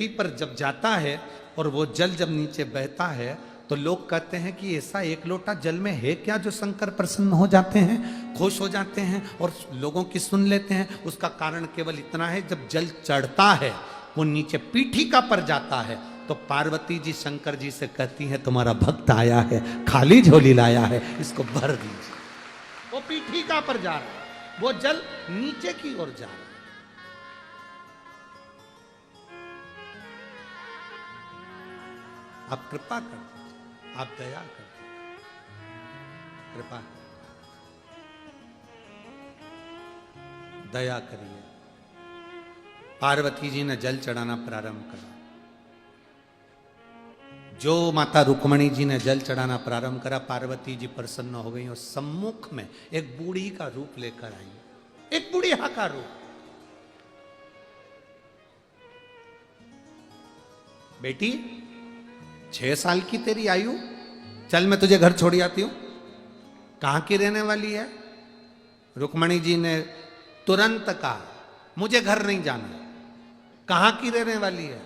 पृथ्वी पर जब जाता है और वो जल जब नीचे बहता है तो लोग कहते हैं कि ऐसा एक लोटा जल में है क्या जो शंकर प्रसन्न हो जाते हैं, खुश हो जाते हैं और लोगों की सुन लेते हैं। उसका कारण केवल इतना है, जब जल चढ़ता है वो नीचे पीठिका पर जाता है तो पार्वती जी शंकर जी से कहती हैं तुम्हारा भक्त आया है, खाली झोली लाया है, इसको भर दीजिए। वो पीठिका पर जा रहा है, वो जल नीचे की ओर जा रहा है। आप कृपा कर, आप दया कर, कृपा दया करिए। पार्वती जी ने जल चढ़ाना प्रारंभ करा। जो माता रुक्मणी जी ने जल चढ़ाना प्रारंभ करा, पार्वती जी प्रसन्न हो गई और सम्मुख में एक बूढ़ी का रूप लेकर आई, एक बुढ़िया का रूप। बेटी 6 साल की तेरी आयु, चल मैं तुझे घर छोड़ आती हूं। कहां की रहने वाली है? रुक्मणी जी ने तुरंत कहा मुझे घर नहीं जाना। कहां की रहने वाली है?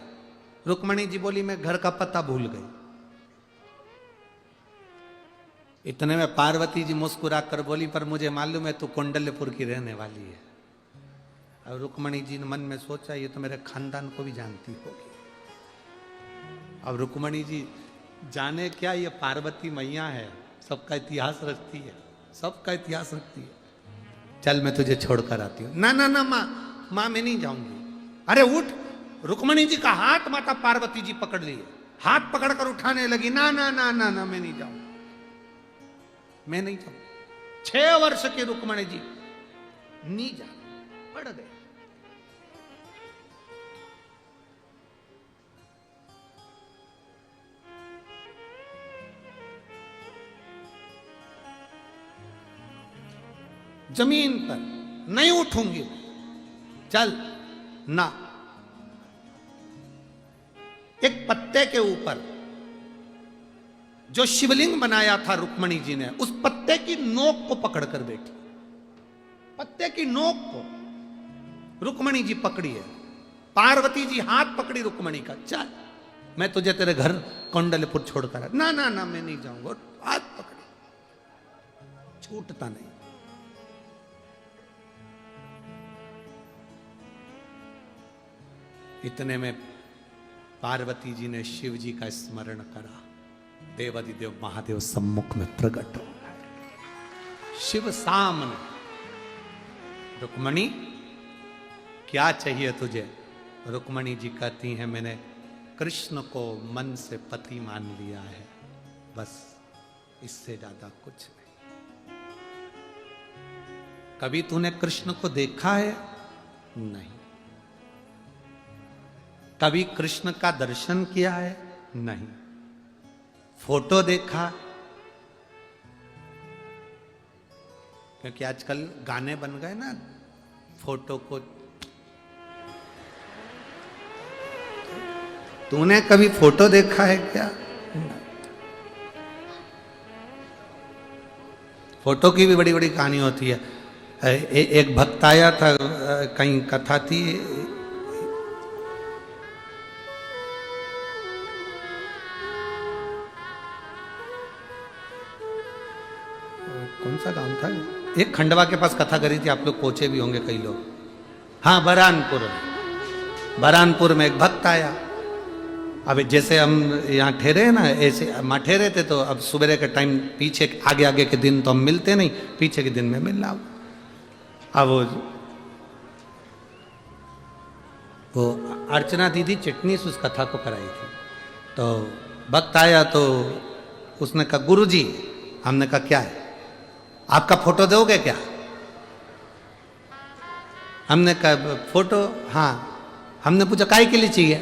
रुक्मणी जी बोली मैं घर का पता भूल गई। इतने में पार्वती जी मुस्कुरा कर बोली पर मुझे मालूम है तू कौंडल्यपुर की रहने वाली है। और रुक्मणी जी ने मन में सोचा ये तो मेरे खानदान को भी जानती होगी। अब रुक्मणी जी जाने क्या, ये पार्वती मैया है, सबका इतिहास रखती है, सबका इतिहास रखती है। चल मैं तुझे छोड़कर आती हूं। ना ना ना मां मैं नहीं जाऊंगी। अरे उठ। रुक्मणी जी का हाथ माता पार्वती जी पकड़ लिए, हाथ पकड़कर उठाने लगी। ना ना ना ना ना मैं नहीं जाऊंगी, मैं नहीं जाऊंगी। 6 वर्ष की रुक्मणी जी नहीं जा, पड़ गए। जमीन पर नहीं उठूंगी। चल ना। एक पत्ते के ऊपर जो शिवलिंग बनाया था रुक्मणी जी ने, उस पत्ते की नोक को पकड़कर बैठी। पत्ते की नोक को रुक्मणी जी पकड़ी है। पार्वती जी हाथ पकड़ी रुक्मणी का। चल मैं तुझे तेरे घर कौंडल्यपुर छोड़कर। ना ना ना मैं नहीं जाऊंगा। हाथ पकड़ी, छूटता नहीं। इतने में पार्वती जी ने शिव जी का स्मरण करा। देवादिदेव महादेव सम्मुख में प्रकट हो गए। शिव सामने। रुक्मणी क्या चाहिए तुझे? रुक्मणी जी कहती हैं मैंने कृष्ण को मन से पति मान लिया है, बस इससे ज्यादा कुछ नहीं। कभी तूने कृष्ण को देखा है? नहीं। कभी कृष्ण का दर्शन किया है? नहीं। फोटो देखा? क्योंकि आजकल गाने बन गए ना, फोटो को। तूने कभी फोटो देखा है क्या? फोटो की भी बड़ी बड़ी कहानी होती है। एक भक्त आया था, कहीं कथा थी, कौन सा गांव था? एक खंडवा के पास कथा करी थी, आप लोग पहुंचे भी होंगे कई लोग। हाँ, बरानपुर में एक भक्त आया। अब जैसे हम यहाँ ठहरे हैं ना, ऐसे हम ठहरे थे तो अब सुबह के टाइम पीछे आगे आगे के दिन तो हम मिलते नहीं, पीछे के दिन में मिल रहा। अब वो अर्चना दीदी चिटनीस उस कथा को कराई थी। तो भक्त आया तो उसने कहा गुरुजी, हमने कहा क्या है, आपका फोटो दोगे क्या? हमने कहा फोटो, हाँ। हमने पूछा काहे के लिए चाहिए?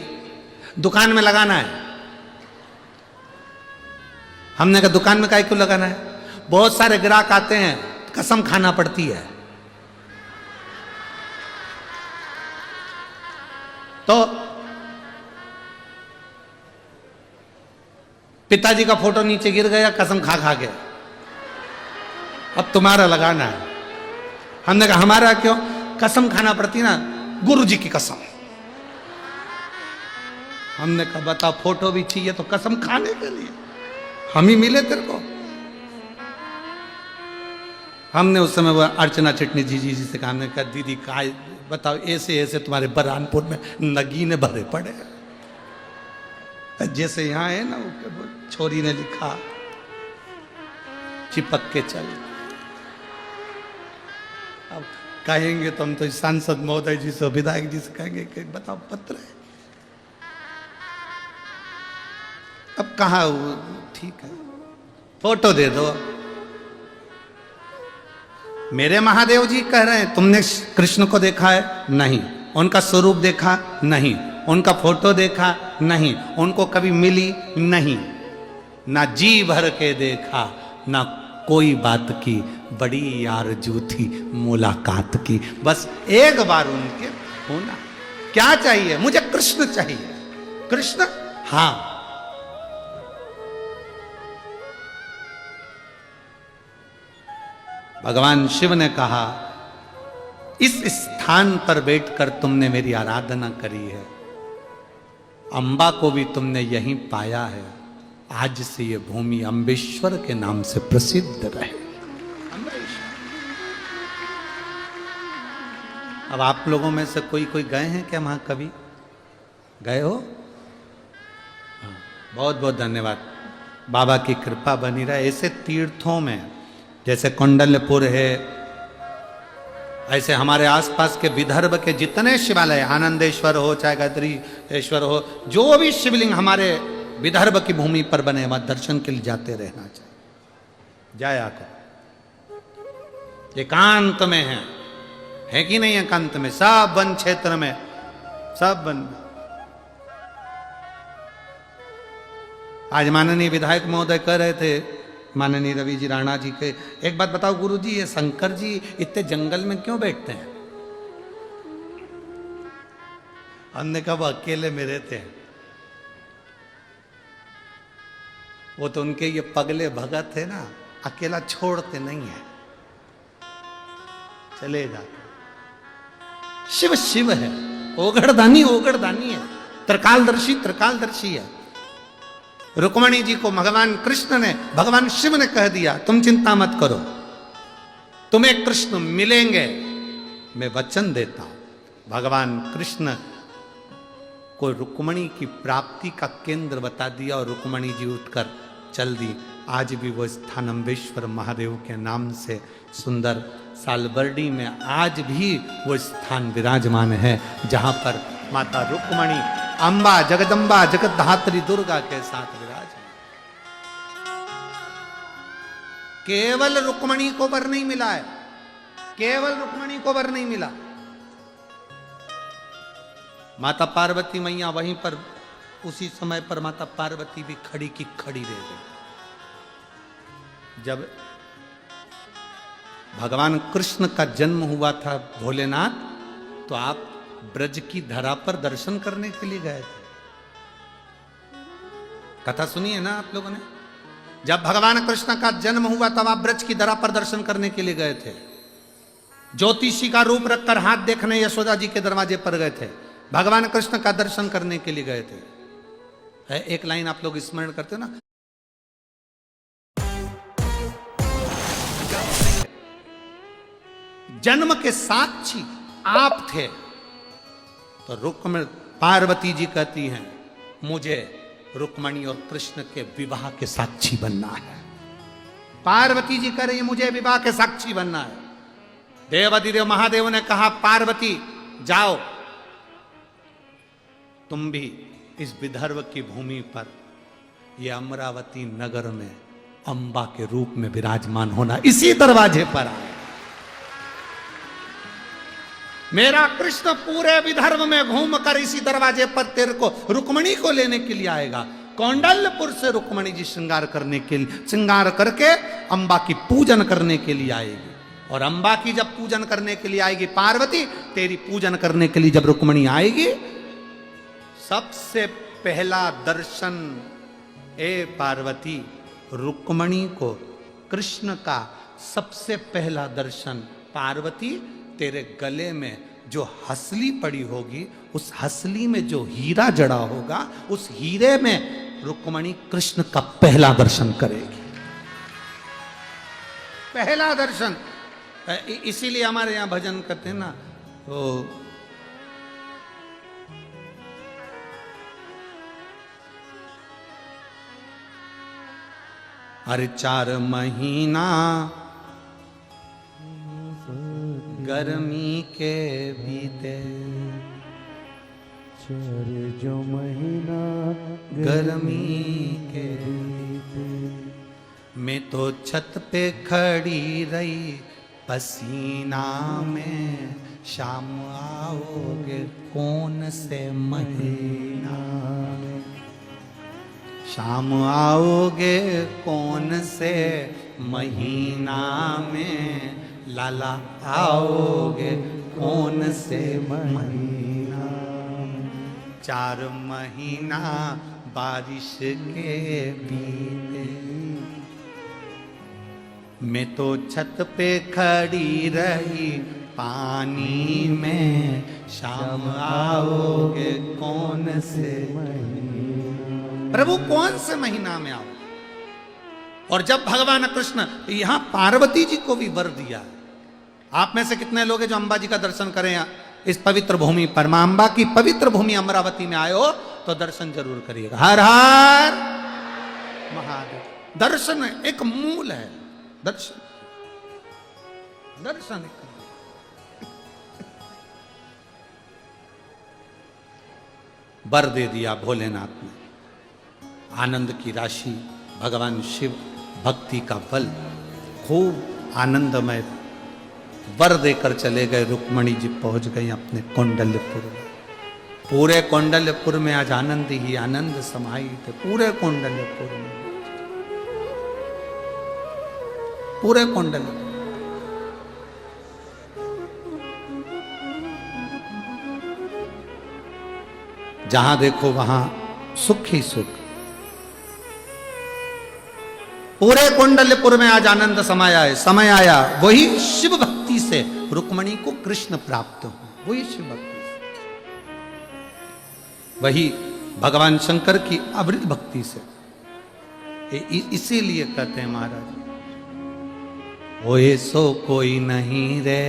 दुकान में लगाना है। हमने कहा दुकान में काहे क्यों लगाना है? बहुत सारे ग्राहक आते हैं, कसम खाना पड़ती है। तो पिताजी का फोटो नीचे गिर गया कसम खा खा के। अब तुम्हारा लगाना है। हमने कहा हमारा क्यों? कसम खाना पड़ती ना, गुरु जी की कसम। हमने कहा बता फोटो भी चाहिए तो कसम खाने के लिए हम ही मिले तेरे को। हमने उस समय वो अर्चना चिटनी जी से कहा, हमने कहा दीदी का बताओ ऐसे ऐसे तुम्हारे बरहानपुर में नगीने भरे पड़े, जैसे यहाँ है ना वो छोरी ने लिखा चिपक के चल। अब कहेंगे तो हम तो सांसद महोदय जी से विधायक जी से कहेंगे कि बताओ पत्र है। अब कहा ठीक है फोटो दे दो। मेरे महादेव जी कह रहे हैं तुमने कृष्ण को देखा है? नहीं। उनका स्वरूप देखा? नहीं। उनका फोटो देखा? नहीं। उनको कभी मिली? नहीं। ना जी भर के देखा, ना कोई बात की, बड़ी आरज़ू थी मुलाकात की। बस एक बार उनके होना। क्या चाहिए? मुझे कृष्ण चाहिए। कृष्ण? हाँ। भगवान शिव ने कहा इस स्थान पर बैठकर तुमने मेरी आराधना करी है, अंबा को भी तुमने यहीं पाया है, आज से ये भूमि अम्बेश्वर के नाम से प्रसिद्ध रहे। अब आप लोगों में से कोई गए हैं क्या वहां? कभी गए हो? बहुत बहुत धन्यवाद। बाबा की कृपा बनी रहे। ऐसे तीर्थों में जैसे कौंडल्यपुर है, ऐसे हमारे आसपास के विदर्भ के जितने शिवालय, आनंदेश्वर हो चाहे गायत्रीश्वर हो, जो भी शिवलिंग हमारे विदर्भ की भूमि पर बने, वहां दर्शन के लिए जाते रहना चाहिए। जाया कर। एकांत में है कि नहीं? एकांत में, सब वन क्षेत्र में, सब वन। आज माननीय विधायक महोदय कह रहे थे, माननीय रवि जी राणा जी के, एक बात बताओ गुरु जी, ये शंकर जी इतने जंगल में क्यों बैठते हैं? हमने कहा वो अकेले में रहते हैं। वो तो उनके ये पगले भगत है ना, अकेला छोड़ते नहीं है, चले जाते। शिव शिव है, ओगढ़दानी है, त्रिकालदर्शी है। रुक्मणी जी को भगवान कृष्ण ने, भगवान शिव ने कह दिया तुम चिंता मत करो, तुम्हें कृष्ण मिलेंगे, मैं वचन देता हूं। भगवान कृष्ण को रुक्मणी की प्राप्ति का केंद्र बता दिया और रुक्मणी जी उठकर चल दी। आज भी वो स्थान अम्बेश्वर महादेव के नाम से सुंदर सालबर्डी में आज भी वो स्थान विराजमान है, जहां पर माता रुक्मणी अम्बा जगदम्बा जगतधात्री दुर्गा के साथ विराजमान। केवल रुक्मणी को वर नहीं मिला है, केवल रुक्मणी को वर नहीं मिला। माता पार्वती मैया वहीं पर, उसी समय पर माता पार्वती भी खड़ी की खड़ी रह गई। जब भगवान कृष्ण का जन्म हुआ था भोलेनाथ, तो आप ब्रज की धरा पर दर्शन करने के लिए गए थे। कथा सुनी है ना आप लोगों ने? जब भगवान कृष्ण का जन्म हुआ तब आप ब्रज की धरा पर दर्शन करने के लिए गए थे। ज्योतिषी का रूप रखकर हाथ देखने यशोदा जी के दरवाजे पर गए थे, भगवान कृष्ण का दर्शन करने के लिए गए थे। है एक लाइन आप लोग स्मरण करते हो ना, जन्म के साक्षी आप थे। तो रुक्मणी पार्वती जी कहती हैं मुझे रुक्मणी और कृष्ण के विवाह के साक्षी बनना है। पार्वती जी कह रही है मुझे विवाह के साक्षी बनना है। देवाधिदेव महादेव ने कहा पार्वती जाओ, तुम भी इस विदर्भ की भूमि पर ये अमरावती नगर में अंबा के रूप में विराजमान होना, इसी दरवाजे पर आए। मेरा कृष्ण पूरे विदर्भ में घूमकर इसी दरवाजे पर तेरे को रुक्मणी को लेने के लिए आएगा। कौंडल्यपुर से रुक्मणी जी श्रृंगार करके अंबा की पूजन करने के लिए आएगी। और अंबा की जब पूजन करने के लिए आएगी पार्वती, तेरी पूजन करने के लिए जब रुक्मणी आएगी, सबसे पहला दर्शन ए पार्वती, रुक्मणी को कृष्ण का सबसे पहला दर्शन पार्वती तेरे गले में जो हसली पड़ी होगी, उस हसली में जो हीरा जड़ा होगा, उस हीरे में रुक्मणी कृष्ण का पहला दर्शन करेगी। पहला दर्शन। इसीलिए हमारे यहां भजन करते हैं ना, तो अरे 4 महीना गर्मी के बीते, 4 जो महीना गर्मी के बीते, मैं तो छत पे खड़ी रही पसीना में, शाम आओगे कौन से महीना में, शाम आओगे कौन से महीना में, लाला आओगे कौन से महीना में। 4 महीना बारिश के बीते, मैं तो छत पे खड़ी रही पानी में, शाम आओगे कौन से महीना। प्रभु कौन से महीना में आओ। और जब भगवान कृष्ण यहां पार्वती जी को भी वर दिया। आप में से कितने लोग हैं जो अंबा जी का दर्शन करें इस पवित्र भूमि पर? मां अंबा की पवित्र भूमि अमरावती में आए हो तो दर्शन जरूर करिएगा। हर हर महादेव। दर्शन एक मूल है। दर्शन दर्शन वर दे दिया भोलेनाथ ने, आनंद की राशि, भगवान शिव, भक्ति का फल, खूब आनंदमय वर देकर चले गए। रुक्मणी जी पहुंच गई अपने कौंडल्यपुर में। पूरे कौंडल्यपुर में आज आनंद ही आनंद समाई थे। पूरे कौंडल्यपुर में, पूरे कौंडल्यपुर। जहां देखो वहां सुख ही सुख। पूरे कुंडलपुर में आज आनंद समाया है। समय आया वही शिव भक्ति से रुक्मणी को कृष्ण प्राप्त हो, वही शिव भक्ति से, वही भगवान शंकर की अवृत भक्ति से। इसीलिए कहते हैं महाराज, ओए सो कोई नहीं रे,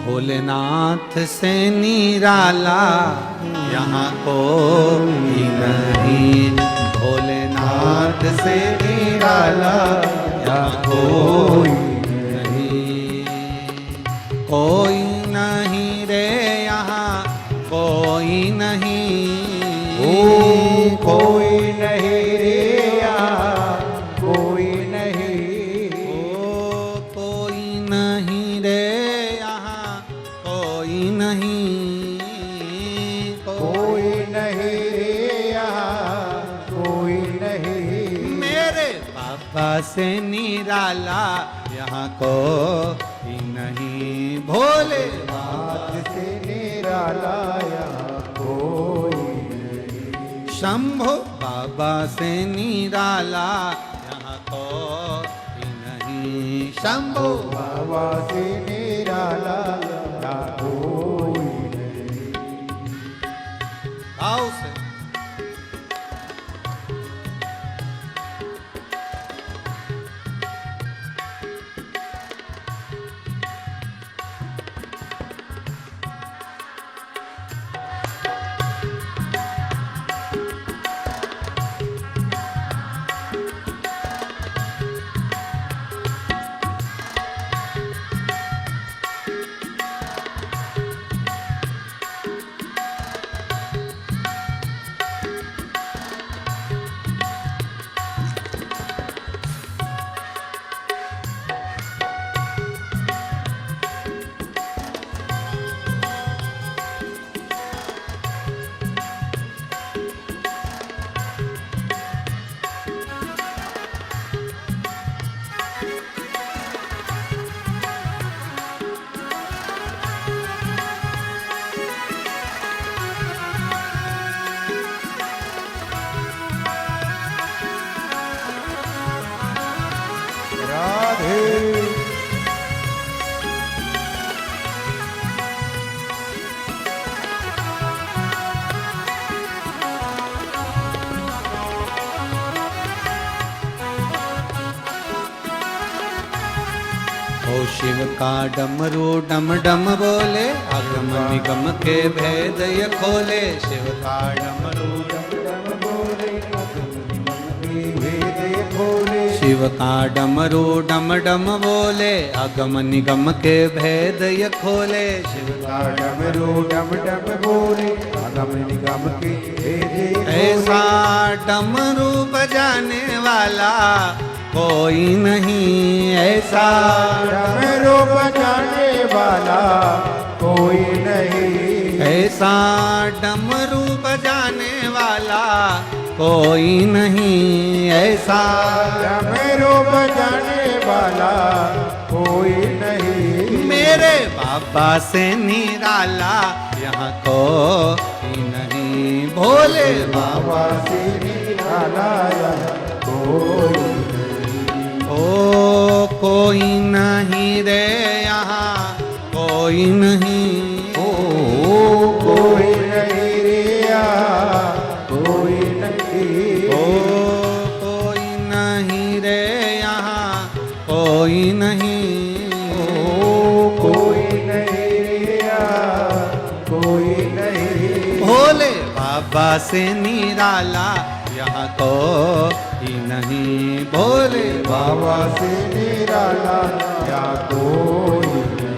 भोलेनाथ से निराला यहाँ कोई नहीं, भोलेनाथ से निराला यहाँ कोई नहीं, कोई नहीं रे यहाँ कोई नहीं, ओ कोई नहीं रे यहाँ कोई नहीं, ओ कोई नहीं रे नहीं, कोई नहीं रे यहाँ कोई नहीं, मेरे पापा से निराला यहाँ कोई नहीं, भोले नाथ से निराला यहाँ कोई नहीं, शंभो बाबा से निराला यहाँ कोई नहीं, शंभो बाबा से निराला कोई नहीं। आओ से ओ शिव का डमरू डम डम बोले, अगम निगम के भेद ये खोले। शिव का डमरू डम डम बोले, भेद ये खोले। शिव का डमरू डम डम बोले, अगम निगम के भेद ये खोले। शिव का डमरू डम डम बोले, अगम निगम के भेद ये खोले। ऐसा डमरू बजाने वाला कोई नहीं, ऐसा डमरू बजाने वाला कोई नहीं। ऐसा डमरू बजाने वाला कोई नहीं, ऐसा डमरू बजाने वाला कोई नहीं। मेरे बाबा से निराला यहाँ कोई नहीं। भोले बाबा से निराला यहाँ कोई ओ कोई नहीं रे यहाँ कोई नहीं। ओ कोई नहीं रे यहाँ कोई नहीं। ओ कोई नहीं रे यहाँ कोई नहीं। ओ कोई नहीं रे यहाँ कोई नहीं। भोले बाबा से निराला यहाँ कोई नहीं। भोले बाबा से निराला यहाँ कोई नहीं।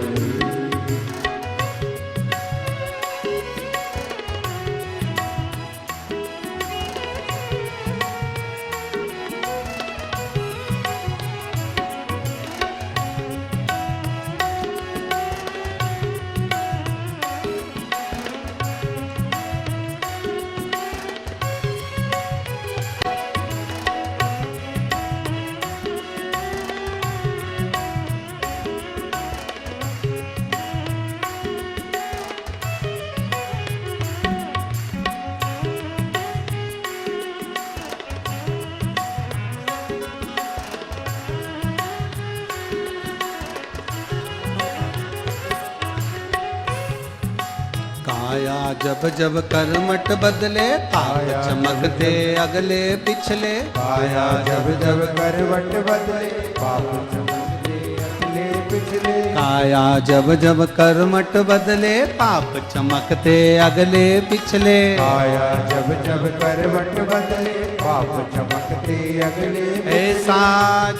काया जब जब करमट बदले, पाप चमकते अगले पिछले। काया जब जब करवट बदले, पाप चमकते अगले पिछले। काया जब जब करमट बदले, पाप चमकते अगले पिछले। काया जब जब करवट बदले, पाप चमकते अगले पिछले। ऐसा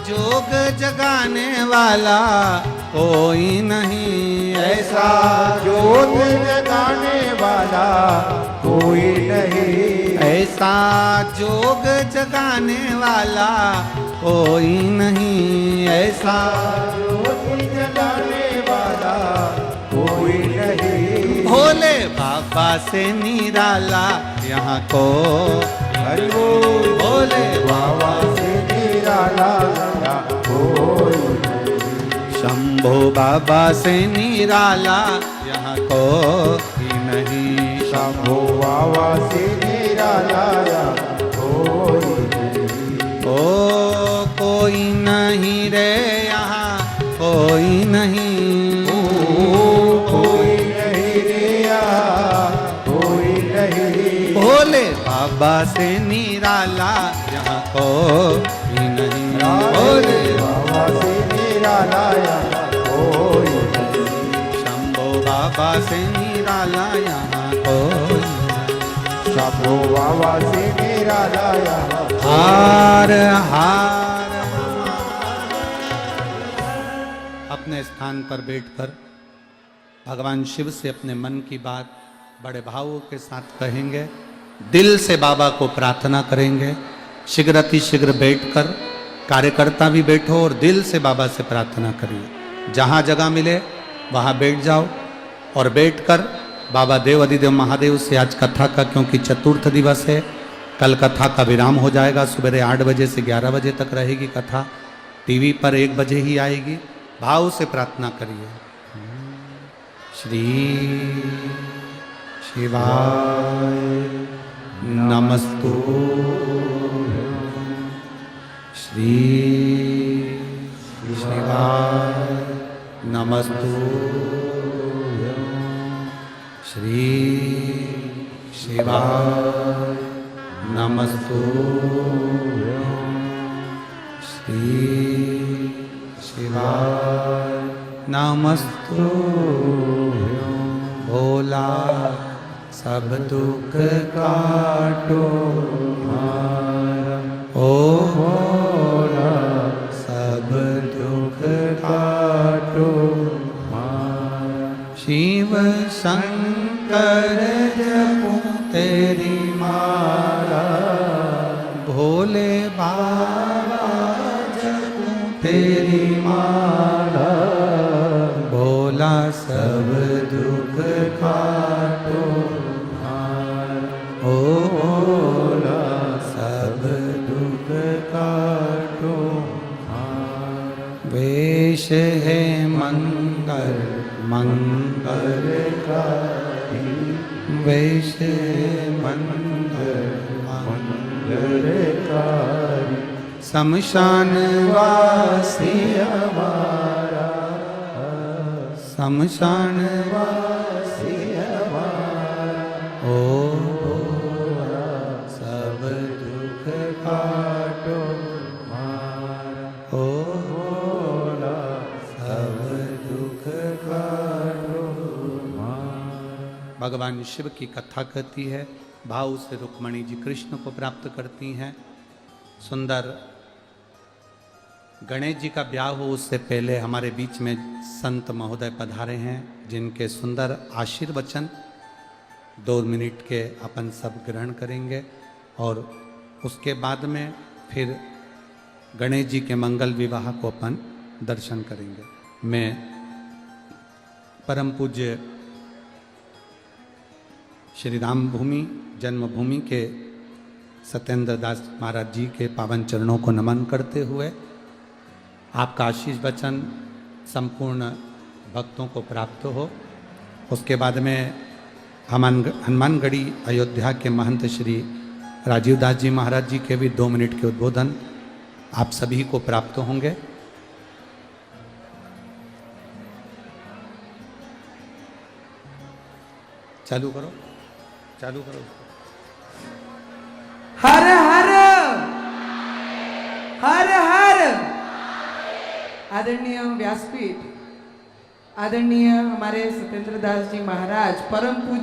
जोग जगाने वाला कोई नहीं, ऐसा जोत जगाने वाला कोई नहीं। ऐसा जोग जगाने वाला कोई नहीं। ऐसा जोत जगाने वाला कोई नहीं। भोले बाबा से निराला यहाँ को हरि बोल। भोले बाबा से निराला यहाँ कोई नहीं। शंभो बाबा से निराला यहाँ कोई नहीं। शंभो बाबा से निराला यहाँ कोई नहीं। ओ कोई नहीं रे यहाँ कोई नहीं। ओ कोई नहीं रे यहाँ कोई नहीं। भोले बाबा से निराला यहाँ कोई नहीं। भोले बाबा से निराला यहाँ कोई नहीं। शंभो बाबा से निराला यहाँ कोई नहीं। शंभो बाबा से निराला यहाँ हार हार अपने स्थान पर बैठकर भगवान शिव से अपने मन की बात बड़े भावों के साथ कहेंगे। दिल से बाबा को प्रार्थना करेंगे। शीघ्र अति शीघ्र बैठकर कार्यकर्ता भी बैठो और दिल से बाबा से प्रार्थना करिए। जहाँ जगह मिले वहाँ बैठ जाओ और बैठकर बाबा देव अधिदेव महादेव से आज कथा का, क्योंकि चतुर्थ दिवस है, कल कथा का विराम हो जाएगा। सुबह 8 बजे से 11 बजे तक रहेगी कथा। टीवी पर 1 बजे ही आएगी। भाव से प्रार्थना करिए। श्री शिवाय नमस्तु। श्री शिवाय नमस्तु। श्री शिवाय नमस्तु। श्री शिवाय नमस्तु भोला सब दुख काटो मारा ओ भोला सब दुख काटो मारा शिव शंकर जपू तेरी माला भोले बाबा जपू तेरी माला भोला सब दुख काटो ओ भोला सब दुख काटो वेश है मंगल मंगलकारी वेश मंगल मंगलकारी शमशान वासी हमारा शमशान वासी हमारा ओ सब दुख काटो मारा ओ भोला सब दुख काटो मारा। भगवान शिव की कथा कहती है, भाव से रुक्मणी जी कृष्ण को प्राप्त करती हैं। सुंदर गणेश जी का ब्याह हो उससे पहले हमारे बीच में संत महोदय पधारे हैं, जिनके सुंदर आशीर्वचन 2 मिनट के अपन सब ग्रहण करेंगे और उसके बाद में फिर गणेश जी के मंगल विवाह को अपन दर्शन करेंगे। मैं परम पूज्य श्री राम भूमि जन्मभूमि के सत्येंद्र दास महाराज जी के पावन चरणों को नमन करते हुए आपका आशीष वचन संपूर्ण भक्तों को प्राप्त हो। उसके बाद में हनुमानगढ़ी अयोध्या के महंत श्री राजीव दास जी महाराज जी के भी 2 मिनट के उद्बोधन आप सभी को प्राप्त होंगे। चालू करो, चालू करो। हर हर हर हर आदरणीय व्यासपीठ, आदरणीय हमारे सत्येंद्र दास जी महाराज परम पूज्य